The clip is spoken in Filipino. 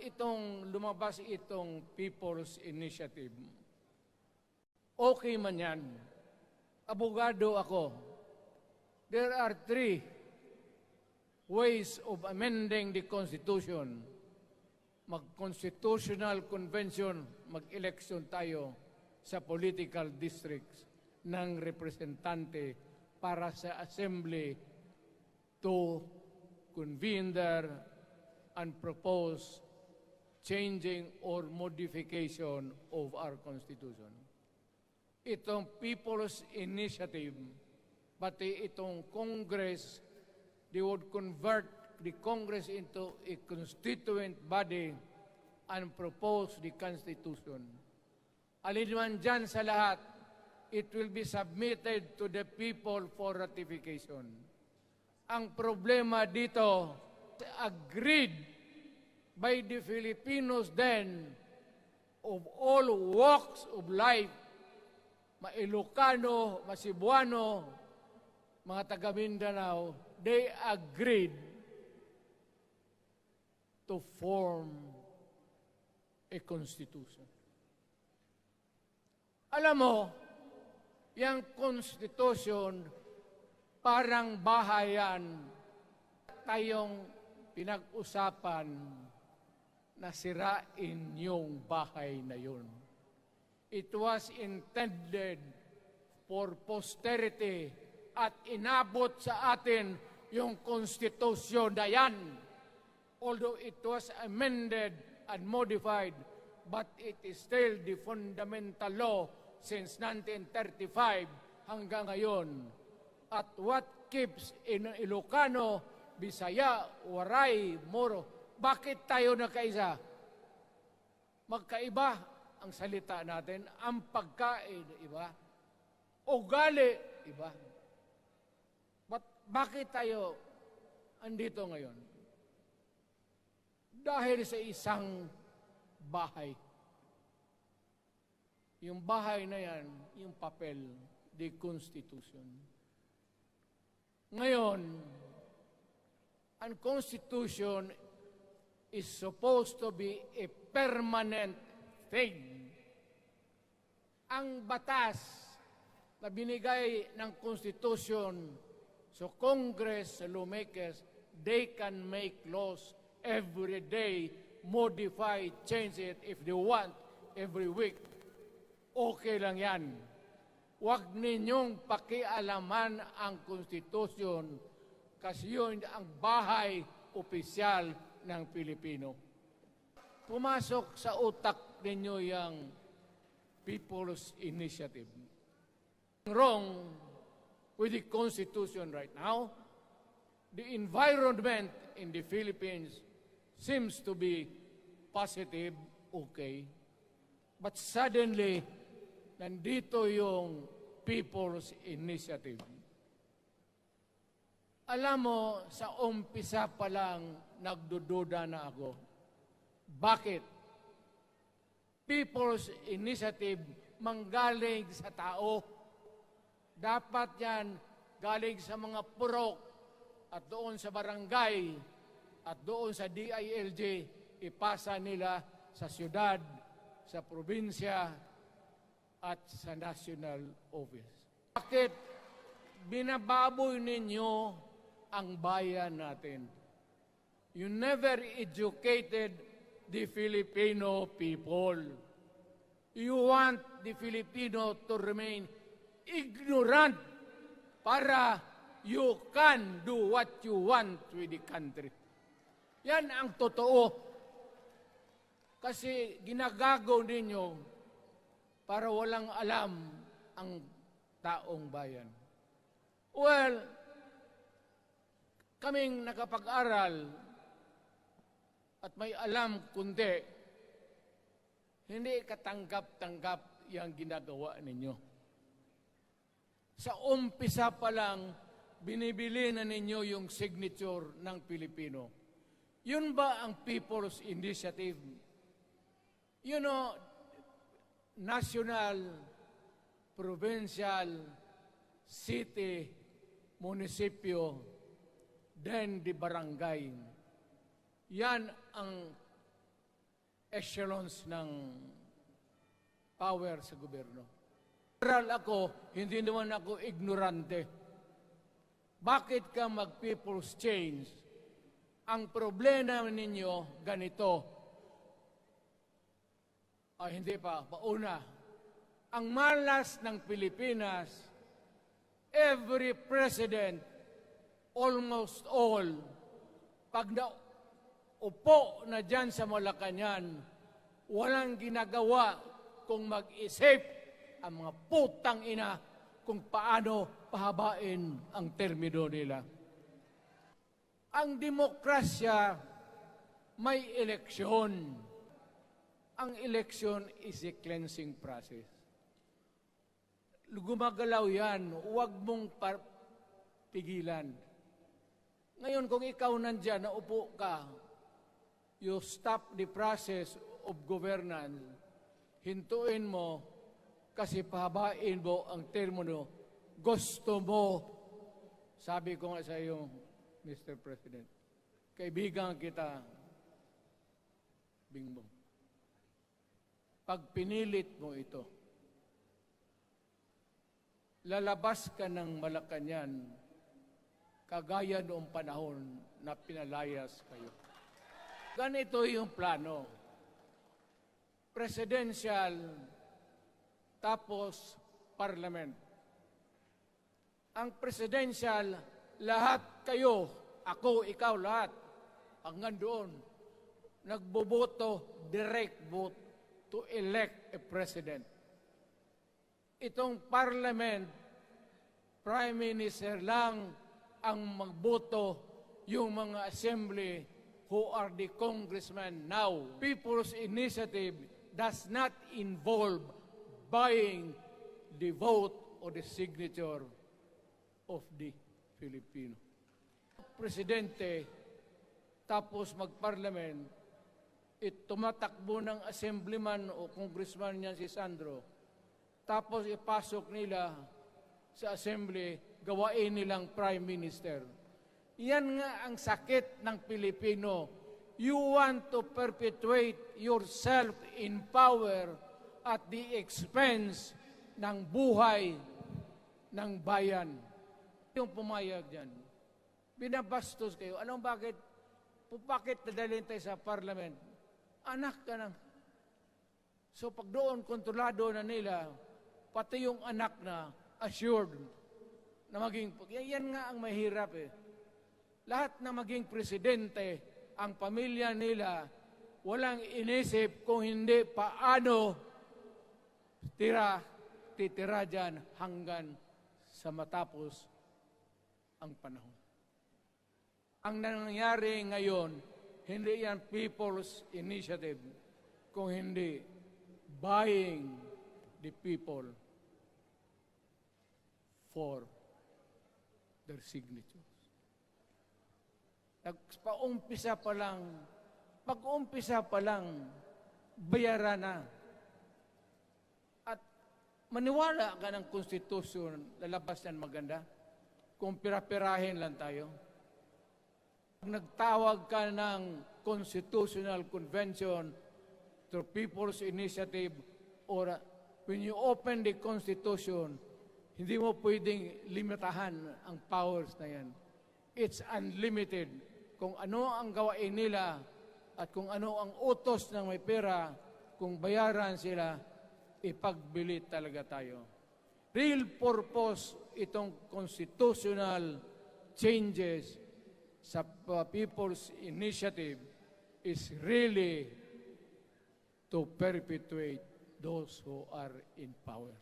itong lumabas itong People's Initiative, okay man yan. Abogado ako. There are 3 ways of amending the Constitution. Mag-constitutional convention, mag-election tayo sa political districts ng representante para sa assembly to convene there and propose changing or modification of our Constitution. Itong People's Initiative, pati itong Congress, they would convert the Congress into a constituent body and propose the Constitution. Alinman dyan sa lahat, it will be submitted to the people for ratification. Ang problema dito, agreed by the Filipinos then of all walks of life, Ma-Ilocano, Ma-Cebuano, mga taga Mindanao, they agreed to form a constitution. Alam mo, yung constitution parang bahayan tayong pinag-usapan na sirain yung bahay na yun. It was intended for posterity at inabot sa atin yung konstitusyon na yan. Although it was amended and modified, but it is still the fundamental law since 1935 hanggang ngayon. At what keeps in Ilocano, Bisaya, Waray, Moro, bakit tayo nakaisa? Magkaiba ang salita natin, ang pagkain, iba. Ugali, iba. Bakit tayo andito ngayon? Dahil sa isang bahay. Yung bahay na yan, yung papel, the Constitution. Ngayon, ang Constitution is supposed to be a permanent thing. Ang batas na binigay ng Constitution sa Congress, sa lawmakers, they can make laws every day, modify, change it if they want, every week. Okay lang yan. Huwag ninyong pakialaman ang Constitution kasi yun ang bahay opisyal ng Pilipino. Pumasok sa utak ninyo yung People's Initiative. Wrong with the Constitution right now. The environment in the Philippines seems to be positive, okay. But suddenly, nandito yung People's Initiative. Alam mo, sa umpisa pa lang, nagdududa na ako. Bakit? People's Initiative manggaling sa tao. Dapat yan galing sa mga purok at doon sa barangay at doon sa DILG, ipasa nila sa syudad, sa probinsya at sa national office. Bakit binababoy ninyo ang bayan natin? You never educated the Filipino people. You want the Filipino to remain ignorant para you can do what you want with the country. Yan ang totoo. Kasi ginagago ninyo para walang alam ang taong bayan. Well, kaming nakapag-aral at may alam kundi, hindi katanggap-tanggap yung ginagawa ninyo. Sa umpisa pa lang, binibili na ninyo yung signature ng Pilipino. Yun ba ang People's Initiative? You know, national, provincial, city, munisipyo, then the barangay. Yan ang echelons ng power sa gobyerno. Moral ako, hindi naman ako ignorante. Bakit ka mag-people's change? Ang problema ninyo, ganito. Hindi pa, pauna. Ang malas ng Pilipinas, every president, almost all, pag naupo na dyan sa Malacanang, walang ginagawa kung mag-isip ang mga putang ina kung paano pahabain ang termino nila. Ang demokrasya may eleksyon. Ang eleksyon is a cleansing process. Gumagalaw yan, huwag mong pigilan. Ngayon, kung ikaw nandyan, naupo ka, you stop the process of governance, hintuin mo, kasi pahabain mo ang termino, gusto mo. Sabi ko nga sa iyo, Mr. President, kaibigan kita, Bingbong. Pag pinilit mo ito, lalabas ka ng Malacanang, kagaya noong panahon na pinalayas kayo. Ganito yung plano. Presidential, tapos parliament. Ang presidential, lahat kayo, ako, ikaw, lahat, hanggang doon, nagboboto, direct vote to elect a president. Itong parliament, prime minister lang ang magboto, yung mga assembly who are the congressmen now. People's initiative does not involve buying the vote or the signature of the Filipino. Presidente, tapos mag-parliament, tumatakbo ng assemblyman o congressman niyan si Sandro, tapos ipasok nila sa assembly, gawain nilang prime minister. Yan nga ang sakit ng Pilipino. You want to perpetuate yourself in power at the expense ng buhay ng bayan. Yung pumayag dyan, binabastos kayo. Anong bakit? Bakit nadalhin tayo sa parliament? Anak ka na. So pag doon, kontrolado na nila, pati yung anak na assured na maging, yan nga ang mahirap eh. Lahat na maging presidente, ang pamilya nila, walang inisip kung hindi paano titira dyan hanggang sa matapos ang panahon. Ang nangyari ngayon, hindi yan people's initiative, kung hindi buying the people for their signatures. Pag-umpisa pa lang, bayaran na. At maniwala ka ng konstitusyon, lalabas yan maganda. Kung pira-pirahin lang tayo. Nagtawag ka ng Constitutional Convention through People's Initiative or when you open the Constitution, hindi mo pwedeng limitahan ang powers na yan. It's unlimited. Kung ano ang gawain nila at kung ano ang utos ng may pera, kung bayaran sila, ipagbili talaga tayo. Real purpose itong constitutional changes sa People's Initiative is really to perpetuate those who are in power.